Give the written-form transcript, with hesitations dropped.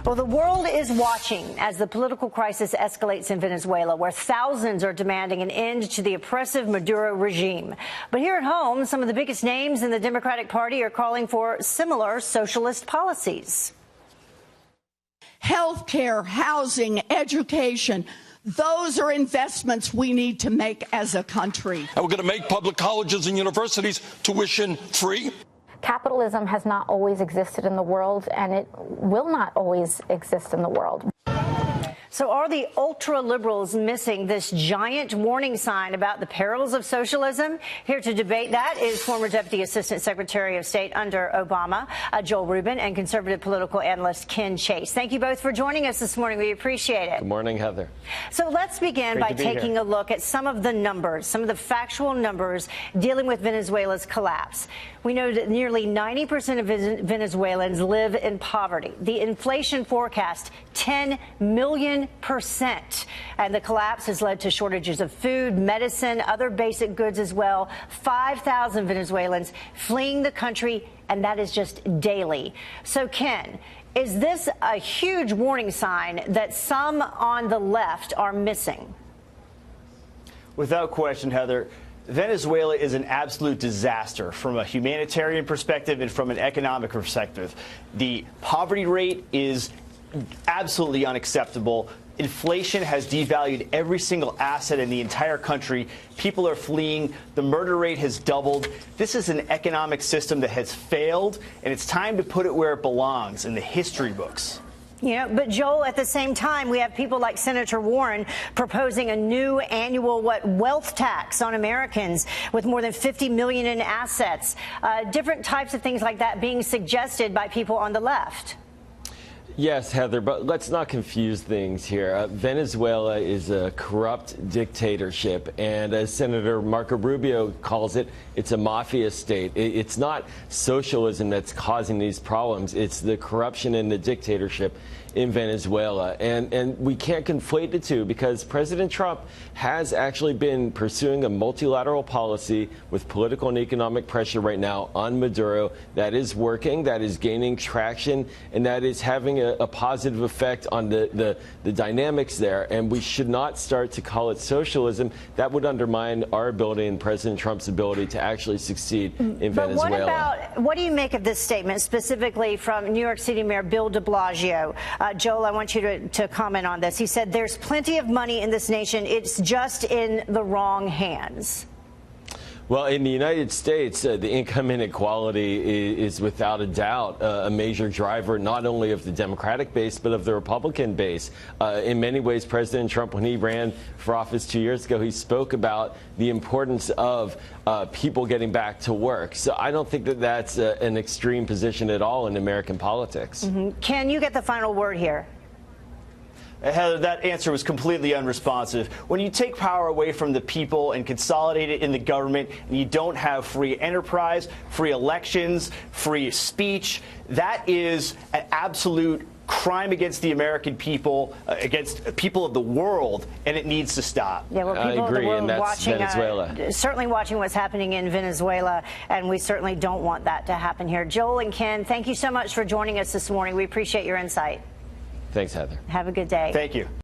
Well, the world is watching as the political crisis escalates in Venezuela, where thousands are demanding an end to the oppressive Maduro regime. But here at home, some of the biggest names in the Democratic Party are calling for similar socialist policies. Healthcare, housing, education. Those are investments we need to make as a country. And we're going to make public colleges and universities tuition free. Capitalism has not always existed in the world, and it will not always exist in the world. So are the ultra-liberals missing this giant warning sign about the perils of socialism? Here to debate that is former Deputy Assistant Secretary of State under Obama, Joel Rubin, and conservative political analyst Ken Chase. Thank you both for joining us this morning. We appreciate it. Good morning, Heather. So let's begin by taking a look at some of the numbers, some of the factual numbers dealing with Venezuela's collapse. We know that nearly 90% of Venezuelans live in poverty. The inflation forecast, 10 million%. And the collapse has led to shortages of food, medicine, other basic goods as well. 5,000 Venezuelans fleeing the country, and that is just daily. So, Ken, is this a huge warning sign that some on the left are missing? Without question, Heather. Venezuela is an absolute disaster from a humanitarian perspective and from an economic perspective. The poverty rate is absolutely unacceptable. Inflation has devalued every single asset in the entire country. People are fleeing. The murder rate has doubled. This is an economic system that has failed, and it's time to put it where it belongs, in the history books. Yeah, but Joel, at the same time, we have people like Senator Warren proposing a new annual wealth tax on Americans with more than $50 million in assets. Different types of things like that being suggested by people on the left. Yes, Heather, but let's not confuse things here. Venezuela is a corrupt dictatorship, and as Senator Marco Rubio calls it, it's a mafia state. It's not socialism that's causing these problems. It's the corruption and the dictatorship in Venezuela. And we can't conflate the two, because President Trump has actually been pursuing a multilateral policy with political and economic pressure right now on Maduro that is working, that is gaining traction, and that is having a positive effect on the dynamics there. And we should not start to call it socialism. That would undermine our ability and President Trump's ability to actually succeed in Venezuela. What do you make of this statement, specifically from New York City Mayor Bill de Blasio? Joel, I want you to comment on this. He said there's plenty of money in this nation. It's just in the wrong hands. Well, in the United States, the income inequality is without a doubt a major driver not only of the Democratic base, but of the Republican base. In many ways, President Trump, when he ran for office 2 years ago, he spoke about the importance of people getting back to work. So I don't think that that's an extreme position at all in American politics. Mm-hmm. Ken, you get the final word here. Heather, that answer was completely unresponsive. When you take power away from the people and consolidate it in the government, and you don't have free enterprise, free elections, free speech, that is an absolute crime against the American people, against people of the world, and it needs to stop. Yeah, well, people I agree, of the world and that's watching, Venezuela. Certainly watching what's happening in Venezuela, and we certainly don't want that to happen here. Joel and Ken, thank you so much for joining us this morning. We appreciate your insight. Thanks, Heather. Have a good day. Thank you.